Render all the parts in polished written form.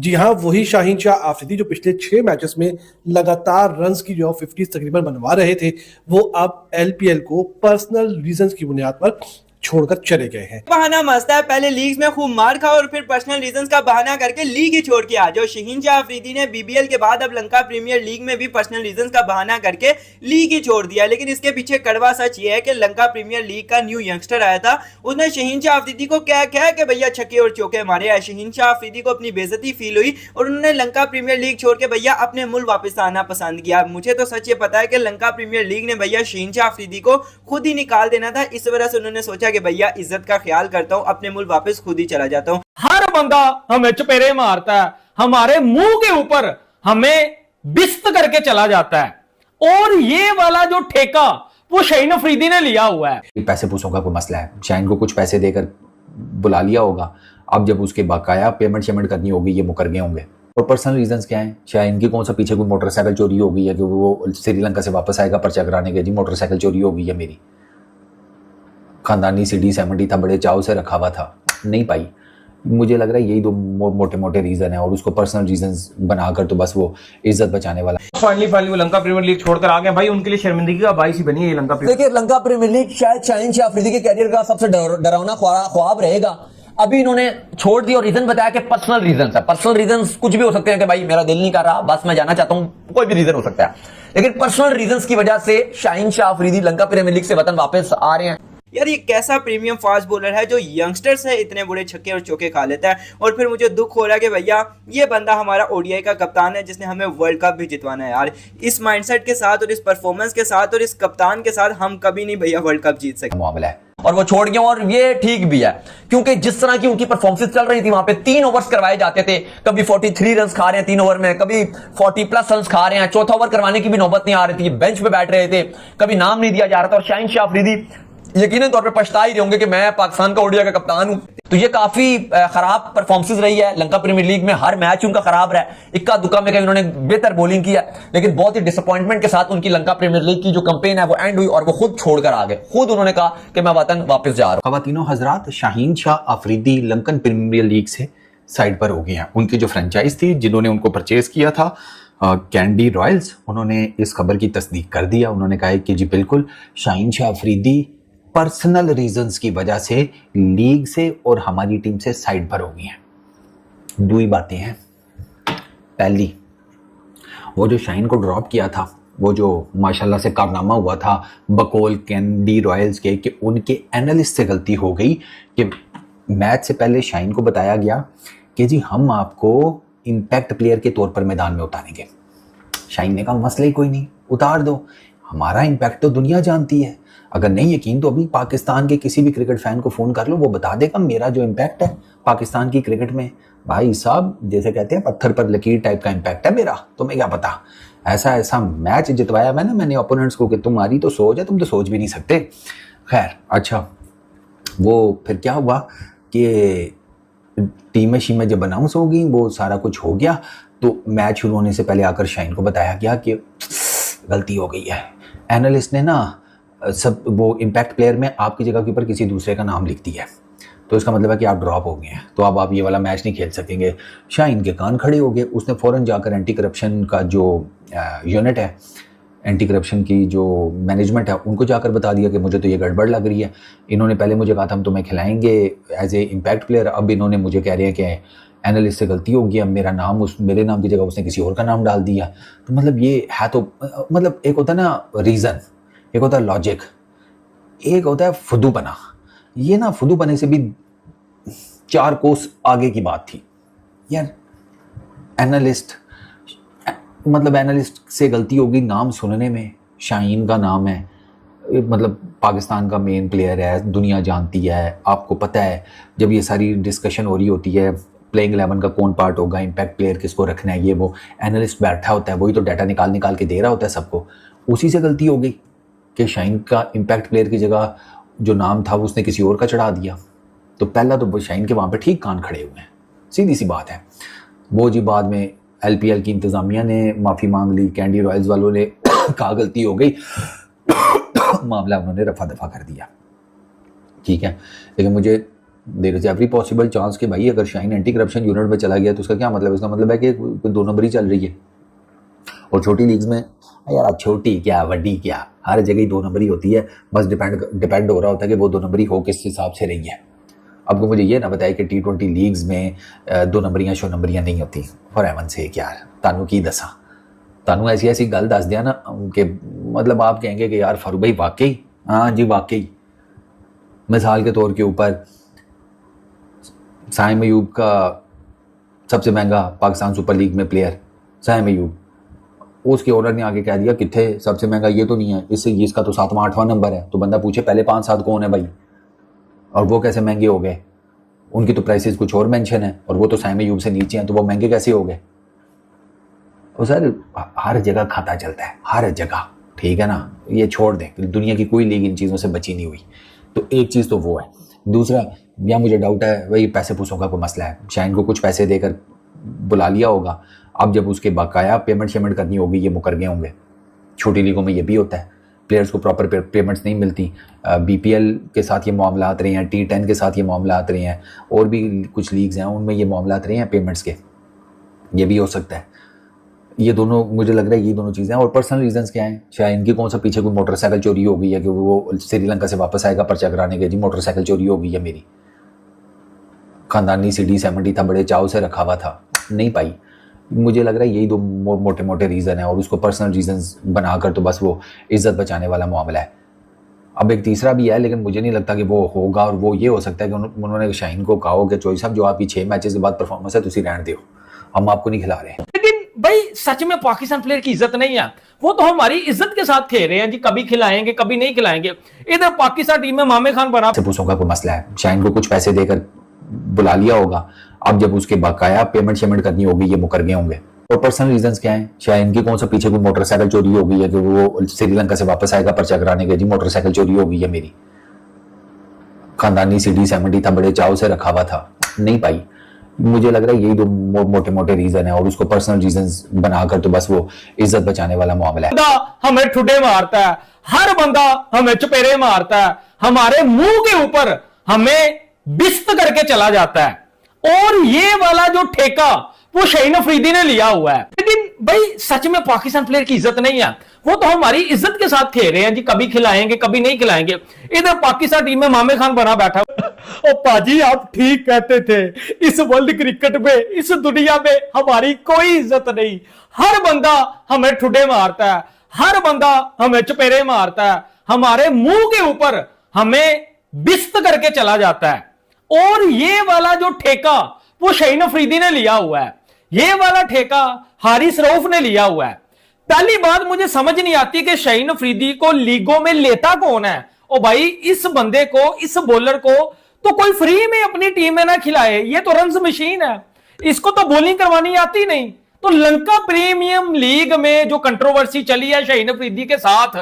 जी हाँ, वही शाहीन शाह आफरीदी जो पिछले 6 मैचेस में लगातार रन्स की जो 50 तकरीबन बनवा रहे थे, वो अब एलपीएल को पर्सनल रीजंस की बुनियाद पर छोड़कर चले गए हैं। बहाना मस्त है, पहले लीग्स में खूब मार खा और फिर पर्सनल रीजंस का बहाना करके लीग ही छोड़ के आ जाओ। शाहीन शाह अफरीदी ने बीबीएल के बाद अब लंका प्रीमियर लीग में भी पर्सनल रीजंस का बहाना करके लीग ही छोड़ दिया। लेकिन इसके पीछे कड़वा सच ये है कि लंका प्रीमियर लीग का न्यू यंगस्टर आया था, उसने शाहीन शाह अफरीदी को क्या क्या कि भैया छक्के और चौके मारे हैं। शाहीन शाह अफरीदी को अपनी बेइज्जती फील हुई और उन्होंने लंका प्रीमियर लीग छोड़ के भैया अपने मुल्क वापस आना पसंद किया। मुझे तो सच ये पता है कि लंका प्रीमियर लीग ने भैया शाहीन शाह अफरीदी को खुद ही निकाल देना था। इस वजह से उन्होंने सोचा कि भैया इज्जत का ख्याल करता हूं, अपने मुल्क वापस खुद ही चला जाता हूं। हर बंदा हमें चपेरे मारता है, हमारे मुंह के ऊपर हमें बिस्त करके चला जाता है, और ये वाला जो ठेका वो शाहीन अफरीदी ने लिया हुआ है। पैसे पूछों का कोई मसला है, शाहीन को कुछ पैसे देकर बुला लिया होगा, अब जब उसके बकाया पेमेंट शेमेंट करनी होगी ये मुकर गए होंगे। और पर्सनल रीजंस क्या है, शाहीन की कौन सा पीछे कोई मोटरसाइकिल चोरी हो गई है कि वो श्रीलंका से वापस आएगा पर्चा कराने के, जी मोटरसाइकिल चोरी हो गई है मेरी, खानदानी सीडी 70 था, बड़े चाव से रखा हुआ था, नहीं पाई। मुझे लग रहा है यही दो मोटे मोटे रीजन है, और उसको पर्सनल रीजंस बनाकर तो बस वो इज्जत बचाने वाला। फाइनली वो लंका प्रीमियर लीग छोड़कर आ गए भाई, उनके लिए शर्मिंदगी का बाइस ही बनी है ये लंका प्रीमियर। देखिए लंका प्रीमियर लीग शायद शाहीन शाह अफरीदी के कैरियर का सबसे डरावना ख्वाब रहेगा। अभी इन्होंने छोड़ दिया और रीजन बताया कि पर्सनल रीजन है। पर्सनल रीजन कुछ भी हो सकते हैं कि भाई मेरा दिल नहीं कर रहा, बस मैं जाना चाहता हूं, कोई भी रीजन हो सकता है। लेकिन पर्सनल रीजन की वजह से शाहीन शाह अफरीदी लंका प्रीमियर लीग से वतन वापस आ रहे हैं। यार ये कैसा प्रीमियम फास्ट बॉलर है जो यंगस्टर्स है इतने बड़े छक्के और चौके खा लेता है। और फिर मुझे दुख हो रहा है कि भैया ये बंदा हमारा ओडीआई का कप्तान है जिसने हमें वर्ल्ड कप भी जितवाना है। यार इस माइंडसेट के साथ और इस परफॉर्मेंस के साथ और इस कप्तान के साथ हम कभी नहीं भैया वर्ल्ड कप जीत सकते। मामला है और वो छोड़ गए, और ये ठीक भी है क्योंकि जिस तरह की उनकी परफॉर्मेंस चल रही थी, वहां पे 3 ओवर्स करवाए जाते थे, कभी 43 रन खा रहे हैं 3 ओवर में, कभी 40+ रन खा रहे हैं, चौथा ओवर करवाने की भी नौबत नहीं आ रही थी, बेंच पे बैठ रहे थे, कभी नाम नहीं दिया जा रहा था। और शाहीन शाह अफरीदी यकीनन तौर पे पछता ही रहे होंगे कि मैं पाकिस्तान का ओडीआई का कप्तान हूं। तो ये काफी खराब परफॉर्मेंस रही है लंका प्रीमियर लीग में, हर मैच उनका खराब रहा है, इक्का दुक्का में कहीं उन्होंने बेहतर बॉलिंग किया, लेकिन बहुत ही डिसअपॉइंटमेंट के साथ उनकी लंका प्रीमियर लीग की जो कैंपेन है वो एंड हुई और वो खुद छोड़कर आ गए। खुद उन्होंने कहा कि मैं वतन वापस जा रहा हूं। खवातीनो हजरात, Shaheen Shah Afridi Lankan premier league से साइड पर हो गए हैं। उनकी जो फ्रेंचाइज थी जिन्होंने उनको परचेज किया था कैंडी रॉयल्स, उन्होंने इस खबर की तस्दीक कर दिया। उन्होंने कहा कि जी बिल्कुल शाहीन शाह अफरीदी पर्सनल रीजंस की वजह से लीग से और हमारी टीम से साइड पर हो गई हैं। दो ही बातें हैं, पहली वो जो शाहीन को ड्रॉप किया था, वो जो माशाल्लाह से कारनामा हुआ था बकौल कैंडी रॉयल्स के कि उनके एनालिस्ट से गलती हो गई कि मैच से पहले शाहीन को बताया गया कि जी हम आपको इम्पैक्ट प्लेयर के तौर पर मैदान में उतारेंगे। शाहीन ने कहा मसला ही कोई नहीं, उतार दो, हमारा इम्पैक्ट तो दुनिया जानती है। अगर नहीं यकीन तो अभी पाकिस्तान के किसी भी क्रिकेट फैन को फ़ोन कर लो, वो बता देगा मेरा जो इम्पैक्ट है पाकिस्तान की क्रिकेट में। भाई साहब जैसे कहते हैं पत्थर पर लकीर टाइप का इम्पैक्ट है मेरा, तुम्हें क्या पता। ऐसा ऐसा मैच जितवाया मैंने ओपोनेंट्स को कि तुम्हारी तो सोच है, तुम तो सोच भी नहीं सकते। खैर अच्छा, वो फिर क्या हुआ कि टीमें शीमें जब अनाउंस हो गई, वो सारा कुछ हो गया, तो मैच शुरू होने से पहले आकर शाहीन को बताया गया कि गलती हो गई है, एनालिस्ट ने ना सब वो इम्पैक्ट प्लेयर में आपकी जगह के ऊपर किसी दूसरे का नाम लिख दिया है, तो इसका मतलब है कि आप ड्रॉप हो गए हैं, तो अब आप ये वाला मैच नहीं खेल सकेंगे। शाहीन के कान खड़े हो गए, उसने फ़ौरन जाकर एंटी करप्शन का जो यूनिट है, एंटी करप्शन की जो मैनेजमेंट है, उनको जाकर बता दिया कि मुझे तो ये गड़बड़ लग रही है। इन्होंने पहले मुझे कहा था हम तुम्हें खिलाएंगे एज ए इम्पैक्ट प्लेयर, अब इन्होंने मुझे कह रहे हैं कि एनालिस्ट से गलती होगी, अब मेरा नाम मेरे नाम की जगह उसने किसी और का नाम डाल दिया। तो मतलब ये है तो मतलब एक होता है ना रीज़न, एक होता है लॉजिक, एक होता है फुदूपना। ये ना फुदूपने से भी 4 कोस आगे की बात थी यार। एनालिस्ट मतलब एनालिस्ट से गलती होगी नाम सुनने में, शाहीन का नाम है, मतलब पाकिस्तान का मेन प्लेयर है, दुनिया जानती है, आपको पता है जब ये सारी डिस्कशन हो रही होती है प्लेइंग 11 का कौन पार्ट होगा, इम्पैक्ट प्लेयर किसको रखना है, ये वो एनालिस्ट बैठा होता है, वही तो डाटा निकाल के दे रहा होता है सबको। उसी से गलती हो गई कि शाहीन का इम्पैक्ट प्लेयर की जगह जो नाम था उसने किसी और का चढ़ा दिया। तो पहला तो शाहीन के वहाँ पे ठीक कान खड़े हुए हैं, सीधी सी बात है। वो जी बाद में एलपीएल की इंतज़ामिया ने माफ़ी मांग ली, कैंडी रॉयल्स वालों ने कहा गलती हो गई, मामला उन्होंने रफा दफा कर दिया, ठीक है। लेकिन मुझे there is every possible chance कि भाई अगर शाहीन एंटी करप्शन यूनिट में चला गया तो उसका क्या मतलब है? इसका मतलब है कि कोई 2 नंबर ही चल रही है। और छोटी लीग्स में यार अब छोटी क्या बड़ी क्या, हर जगह ही 2 नंबर ही होती है। बस डिपेंड हो रहा होता है कि वो 2 नंबर ही हो किस हिसाब से रही है। अब मुझे ये ना बताए कि T20 लीग्स में 2 नंबरियां शो नंबरियां नहीं होती। फॉर हेवन सेक यार, तानू की दसा, तानू ऐसी गल दस दिया ना कि मतलब आप कहेंगे कि यार फारूक भाई वाकई, हाँ जी वाकई। मिसाल के तौर के ऊपर साइम अयूब का सबसे महंगा पाकिस्तान सुपर लीग में प्लेयर साइम अयूब, उसके ओनर ने आगे कह दिया कितने सबसे महंगा ये तो नहीं है, इससे इसका तो 7वां 8वां नंबर है। तो बंदा पूछे पहले 5-7 कौन है भाई, और वो कैसे महंगे हो गए? उनकी तो प्राइसेस कुछ और मेंशन है और वो तो साइम अयूब से नीचे हैं, तो वो महंगे कैसे हो गए? और सर हर जगह खाता चलता है, हर जगह, ठीक है ना। ये छोड़ दें, दुनिया की कोई लीग इन चीज़ों से बची नहीं हुई। तो एक चीज़ तो वो है। दूसरा, या मुझे डाउट है वही पैसे पूछों का कोई मसला है। शाहीन को कुछ पैसे देकर बुला लिया होगा, अब जब उसके बकाया पेमेंट शेमेंट करनी होगी ये मुकर गए होंगे। छोटी लीगों में ये भी होता है, प्लेयर्स को प्रॉपर पेमेंट्स नहीं मिलती। BPL के साथ ये मामला आते रहे हैं, T10 के साथ ये मामला आते रहे हैं, और भी कुछ लीग्स हैं उनमें ये मामला आते रहे हैं पेमेंट्स के। ये भी हो सकता है। ये दोनों मुझे लग रहा है ये दोनों चीज़ें हैं। और पर्सनल रीजंस क्या हैं? शायद इनकी कौन सा पीछे कोई मोटरसाइकिल चोरी हो गई है कि वो श्रीलंका से वापस आएगा पर्चा कराने के, जी मोटरसाइकिल चोरी हो गई है मेरी, खानदानी CD70 था, बड़े चाव से रखा हुआ था, नहीं पाई। मुझे लग रहा है यही 2 मोटे मोटे रीज़न है, और उसको पर्सनल रीजंस बनाकर तो बस वो इज्जत बचाने वाला मामला है। अब एक तीसरा भी है, लेकिन मुझे नहीं लगता कि वो होगा, और वो ये हो सकता है कि उन्होंने शाहीन को कहा हो कि चोई साहब जो आपकी 6 मैचेस के बाद परफॉर्मेंस है तुसी रहने दो, हम आपको नहीं खिला रहे। लेकिन भाई सच में पाकिस्तान प्लेयर की इज्जत नहीं है, वो तो हमारी इज्जत के साथ खेल रहे हैं जी, कभी खिलाएंगे कभी नहीं खिलाएंगे। इधर पाकिस्तान टीम में मामे खान बना से पूछों का कोई मसला है। शाहीन को कुछ पैसे देकर बुला लिया होगा, अब जब उसके बकाया पेमेंट शेमेंट करनी होगी ये मुकर गए होंगे। और पर्सनल रीजंस क्या हैं? शायद इनकी कौन सा पीछे कोई मोटरसाइकिल चोरी हो गई है कि वो श्रीलंका से वापस आएगा पर्चा कराने के, जी मोटरसाइकिल चोरी हो गई है मेरी, खानदानी CD70 था, बड़े चाव से रखा हुआ था, नहीं पाई। मुझे लग रहा है यही 2 मोटे मोटे रीजन है, और उसको पर्सनल रीजंस बनाकर तो बस वो इज्जत बचाने वाला मामला है। हमें ठुडे मारता है, हर बंदा हमें चपेरे मारता है, हमारे मुंह के ऊपर हमें बिस्त करके चला जाता है। और ये वाला जो ठेका वो शाहीन अफरीदी ने लिया हुआ है। लेकिन भाई सच में पाकिस्तान प्लेयर की इज्जत नहीं है, वो तो हमारी इज्जत के साथ खेल रहे हैं जी, कभी खिलाएंगे कभी नहीं खिलाएंगे। इधर पाकिस्तान टीम में मामे खान बना बैठा। ओ पाजी आप ठीक कहते थे, इस वर्ल्ड क्रिकेट में, इस दुनिया में हमारी कोई इज्जत नहीं। हर बंदा हमें ठुडे मारता है, हर बंदा हमें चपेरे मारता है, हमारे मुंह के ऊपर हमें बिस्त करके चला जाता है। और ये वाला जो ठेका वो शाहीन अफरीदी ने लिया हुआ है, ये वाला ठेका हारिस रऊफ ने लिया हुआ है। पहली बात मुझे समझ नहीं आती कि शाहीन अफरीदी को लीगों में लेता कौन है। ओ भाई इस बंदे को, इस बॉलर को तो कोई फ्री में अपनी टीम में ना खिलाए, ये तो रन्स मशीन है, इसको तो बॉलिंग करवानी आती नहीं। तो लंका प्रीमियम लीग में जो कंट्रोवर्सी चली है शाहीन अफरीदी के साथ,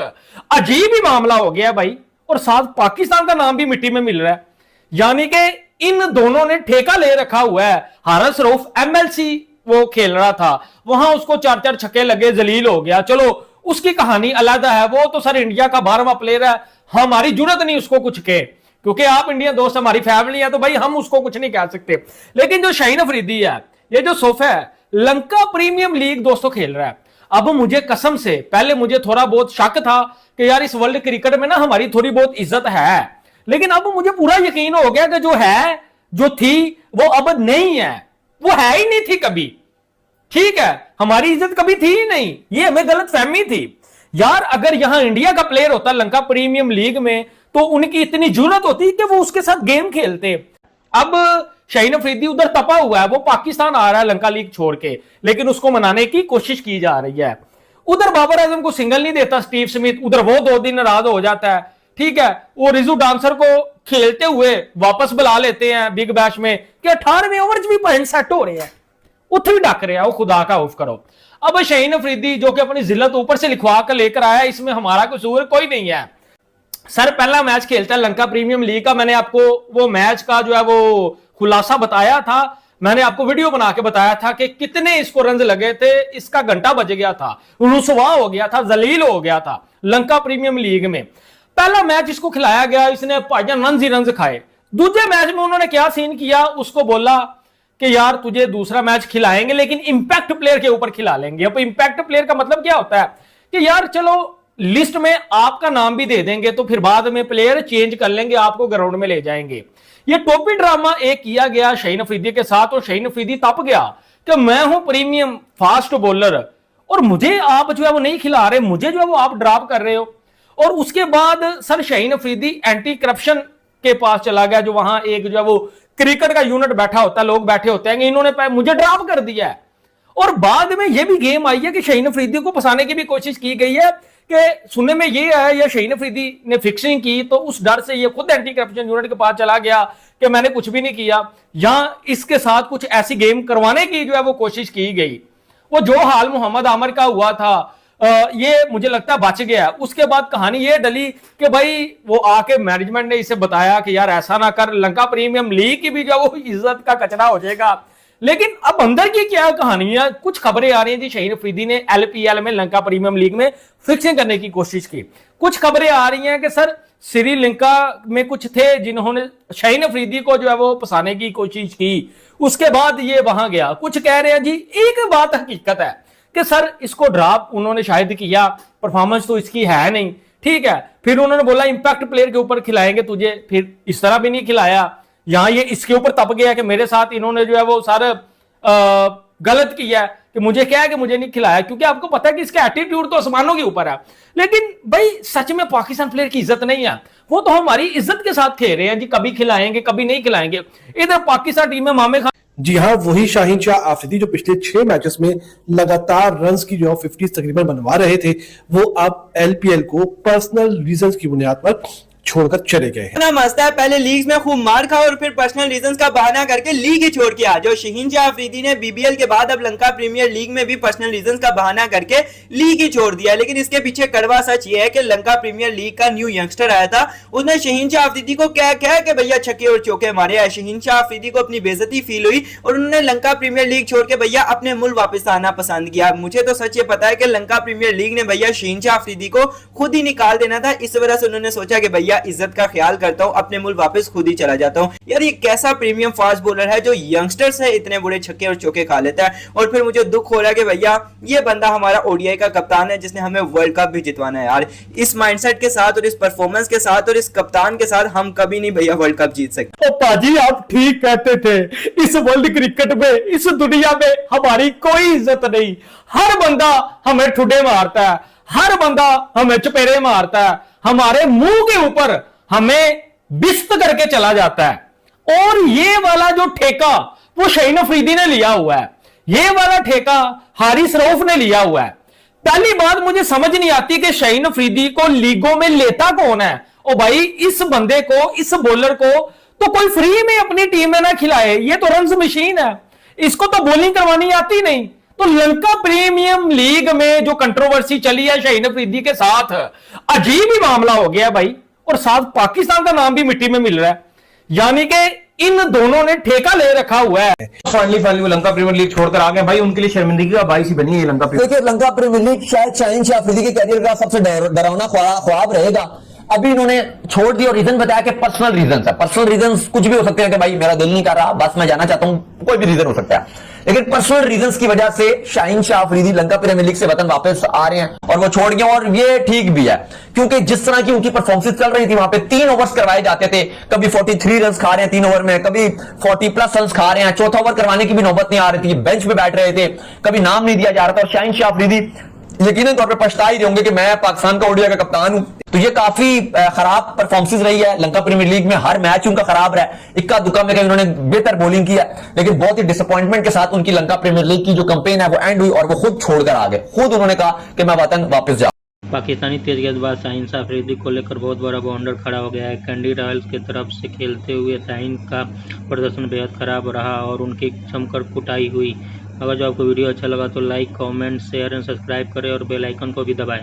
अजीब ही मामला हो गया भाई, और साथ पाकिस्तान का नाम भी मिट्टी में मिल रहा है। यानी कि इन दोनों ने ठेका ले रखा हुआ है। हारिस रऊफ MLC वो खेल रहा था, वहां उसको 4-4 छक्के लगे, जलील हो गया, चलो उसकी कहानी अलग है, वो तो सर इंडिया का 12वां प्लेयर है, हमारी जरूरत नहीं उसको कुछ के, क्योंकि आप इंडियन दोस्त हमारी फैमिली है, तो भाई हम उसको कुछ नहीं कह सकते। लेकिन जो शाहीन अफरीदी है, ये जो सोफा है, लंका प्रीमियम लीग दोस्तों खेल रहा है। अब मुझे कसम से, पहले मुझे थोड़ा बहुत शक था कि यार इस वर्ल्ड क्रिकेट में ना हमारी थोड़ी बहुत इज्जत है, लेकिन अब मुझे पूरा यकीन हो गया कि जो है, जो थी, वो अब नहीं है, वो है ही नहीं थी कभी। ठीक है, हमारी इज्जत कभी थी ही नहीं, ये हमें गलत फहमी थी यार। अगर यहां इंडिया का प्लेयर होता लंका प्रीमियम लीग में, तो उनकी इतनी जरूरत होती कि वो उसके साथ गेम खेलते। अब शाहीन अफरीदी उधर तपा हुआ है, वो पाकिस्तान आ रहा है लंका लीग छोड़ के, लेकिन उसको मनाने की कोशिश की जा रही है। उधर बाबर आजम को सिंगल नहीं देता स्टीव स्मिथ, उधर वो 2 दिन नाराज हो जाता है। ठीक है, वो रिजू डांसर को खेलते हुए वापस बुला लेते हैं बिग बैश में कि 18वें ओवर भी पॉइंट सेट हो रहे हैं, उठ भी डक रहे हैं, वो खुदा का उफ करो। अब शाहीन अफरीदी जो कि अपनी जिल्लत ऊपर से लिखवा कर लेकर आया, इसमें हमारा कसूर कोई नहीं है। सर पहला मैच खेलता है लंका प्रीमियम लीग का, मैंने आपको वो मैच का जो है वो खुलासा बताया था, मैंने आपको वीडियो बना के बताया था कि कितने इसको रन लगे थे, इसका घंटा बज गया था, रुसवा हो गया था, जलील हो गया था लंका प्रीमियम लीग में। पहला मैच इसको खिलाया गया, इसने भाईजान रन ही रन खाए, दूसरे मैच में उन्होंने क्या सीन किया, उसको बोला कि यार तुझे दूसरा मैच खिलाएंगे लेकिन इंपैक्ट प्लेयर के ऊपर खिला लेंगे। अब इंपैक्ट प्लेयर का मतलब क्या होता है कि यार चलो लिस्ट में आपका नाम भी दे देंगे तो फिर बाद में प्लेयर चेंज कर लेंगे, आपको ग्राउंड में ले जाएंगे। ये टोपी ड्रामा एक किया गया शाहीन अफरीदी के साथ और शाहीन अफरीदी तप गया कि मैं हूं प्रीमियम फास्ट बॉलर और मुझे आप जो है वो नहीं खिला रहे, मुझे जो है वो आप ड्रॉप कर रहे हो। और उसके बाद sir Shaheen Afridi anti corruption के पास चला गया, जो वहां एक जो है वो क्रिकेट का यूनिट बैठा होता है, लोग बैठे होते हैं, इन्होंने मुझे ड्रॉप कर दिया है। और बाद में यह भी गेम आई है कि शाहीन अफरीदी को फंसाने की भी कोशिश की गई है कि सुनने में ये है या शाहीन अफरीदी ने फिक्सिंग की तो उस डर से ये खुद एंटी करप्शन यूनिट के पास चला गया कि मैंने कुछ भी नहीं किया, या इसके साथ कुछ ऐसी गेम करवाने की जो है वो कोशिश की गई। वो जो हाल मोहम्मद आमिर का हुआ था ये मुझे लगता है बच गया। उसके बाद कहानी ये डली कि भाई वो आके मैनेजमेंट ने इसे बताया कि यार ऐसा ना कर, लंका प्रीमियम लीग की भी जो वो इज्जत का कचरा हो जाएगा। लेकिन अब अंदर की क्या कहानियां, कुछ खबरें आ रही हैं जी शाहीन अफरीदी ने एलपीएल में लंका प्रीमियम लीग में फिक्सिंग करने की कोशिश की। कुछ खबरें आ रही हैं कि सर श्रीलंका में कुछ थे जिन्होंने शाहीन अफरीदी को जो है वो फंसाने की कोशिश की, उसके बाद ये वहां गया। कुछ कह रहे हैं जी एक बात हकीकत है कि सर इसको ड्रॉप उन्होंने शायद किया, परफॉर्मेंस तो इसकी है नहीं, ठीक है, फिर उन्होंने बोला इंपैक्ट प्लेयर के ऊपर खिलाएंगे तुझे, फिर इस तरह भी नहीं खिलाया। यहां ये इसके ऊपर तप गया कि मेरे साथ इन्होंने जो है वो सारा गलत किया है कि मुझे क्या है कि मुझे नहीं खिलाया, क्योंकि आपको पता है कि इसका एटीट्यूड तो आसमानों के ऊपर है। लेकिन भाई सच में पाकिस्तान प्लेयर की इज्जत नहीं है, वो तो हमारी इज्जत के साथ खेल रहे हैं जी, कभी खिलाएंगे कभी नहीं खिलाएंगे। इधर पाकिस्तान टीम में मामे खान, जी हाँ, वही शाहीन शाह आफरीदी जो पिछले 6 मैचेस में लगातार रन्स की जो 50 तकरीबन बनवा रहे थे, वो अब एलपीएल को पर्सनल रीजंस की बुनियाद पर छोड़कर चले गए हैं। इतना मस्त है, पहले लीग्स में खूब मार खा और फिर पर्सनल रीजंस का बहाना करके लीग ही छोड़ के आ जाओ। शाहीन शाह अफरीदी ने बीबीएल के बाद अब लंका प्रीमियर लीग में भी पर्सनल रीजंस का बहाना करके लीग ही छोड़ दिया। लेकिन इसके पीछे कड़वा सच ये है कि लंका प्रीमियर लीग का न्यू यंगस्टर आया था, उसने शाहीन शाह अफरीदी को क्या क्या कि भैया छक्के और चौके मारे हैं। शाहीन शाह अफरीदी को अपनी बेइज्जती फील हुई और उन्होंने लंका प्रीमियर लीग छोड़ के भैया अपने मुल्क वापस आना पसंद किया। मुझे तो सच ये पता है कि लंका प्रीमियर लीग ने भैया शाहीन शाह अफरीदी को खुद ही निकाल देना था, इस वजह से उन्होंने सोचा कि भैया इज्जत का ख्याल करता हूं, अपने मुल्क वापस खुद ही चला जाता हूं। यार ये कैसा प्रीमियम फास्ट बॉलर है जो यंगस्टर से इतने बड़े छक्के और चौके खा लेता है। और फिर मुझे दुख हो रहा है कि भैया ये बंदा हमारा ओडीआई का कप्तान है जिसने हमें वर्ल्ड कप भी जितवाना है। यार इस माइंडसेट के साथ और इस परफॉर्मेंस के साथ और इस कप्तान के साथ हम कभी नहीं भैया वर्ल्ड कप जीत सकते। पाजी आप ठीक कहते थे, इस वर्ल्ड क्रिकेट में इस दुनिया में हमारी कोई इज्जत नहीं। हर बंदा हमें ठुड्डे मारता है, हर बंदा हमें चपेरे मारता है, हमारे मुंह के ऊपर हमें बिस्त करके चला जाता है। और ये वाला जो ठेका वो शाहीन अफरीदी ने लिया हुआ है, ये वाला ठेका हारिस रऊफ ने लिया हुआ है। पहली बात मुझे समझ नहीं आती कि शाहीन अफरीदी को लीगों में लेता कौन है। ओ भाई इस बंदे को, इस बॉलर को तो कोई फ्री में अपनी टीम में ना खिलाए, ये तो रन्स मशीन है, इसको तो बॉलिंग करवानी आती नहीं। तो लंका प्रीमियम लीग में जो कंट्रोवर्सी चली है शाहीन अफरीदी के साथ, अजीब ही मामला हो गया भाई, और साथ पाकिस्तान का नाम भी मिट्टी में मिल रहा है, यानी कि इन दोनों ने ठेका ले रखा हुआ है। फाइनली वो लंका प्रीमियर लीग छोड़कर आ गए भाई, उनके लिए शर्मिंदगी का बाइस ही बनी है लंका प्रीमियर। देखिए लंका प्रीमियर लीग शायद शाहीन शाह अफरीदी के कैरियर का सबसे डरावना ख्वाब रहेगा। अभी इन्होंने छोड़ दिया और रीजन बताया कि पर्सनल रीजन है। पर्सनल रीजन कुछ भी हो सकते हैं कि भाई मेरा दिल नहीं कर रहा, बस मैं जाना चाहता हूं, कोई भी रीजन हो सकता है। लेकिन पर्सनल रीजंस की वजह से शाहीन शाह अफरीदी लंका प्रीमियर लीग से वतन वापस आ रहे हैं और वो छोड़ गए। और ये ठीक भी है क्योंकि जिस तरह की उनकी परफॉर्मेंस चल रही थी, वहां पे 3 ओवर्स करवाए जाते थे, कभी 43 रन खा रहे हैं 3 ओवर में, कभी 40+ रन खा रहे हैं, चौथा ओवर करवाने की भी नौबत नहीं आ रही थी, बेंच पे बैठ रहे थे, कभी नाम नहीं दिया जा रहा था। और शाहीन शाह अफरीदी यकीनन तौर पे पछता ही होंगे कि मैं पाकिस्तान का ओडीआई का कप्तान हूं। तो ये काफी खराब परफॉर्मेंस रही है लंका प्रीमियर लीग में, हर मैच उनका खराब रहा है। इक्का दुक्का में कहीं उन्होंने बेहतर बॉलिंग किया, लेकिन बहुत ही डिसअपॉइंटमेंट के साथ उनकी लंका प्रीमियर लीग की जो कैंपेन है वो एंड हुई और वो खुद छोड़कर आ गए। खुद उन्होंने कहा कि मैं वतन वापस जा। पाकिस्तानी तेज गेंदबाज शाहीन शाह अफरीदी को लेकर बहुत बड़ा बाउंडर खड़ा हो गया है। कैंडी रॉयल्स की तरफ से खेलते हुए शाहीन का प्रदर्शन बेहद खराब रहा और उनकी जमकर कुटाई हुई। अगर जो आपको वीडियो अच्छा लगा तो like, comment, share and subscribe करें और बेल आइकन को भी दबाएं।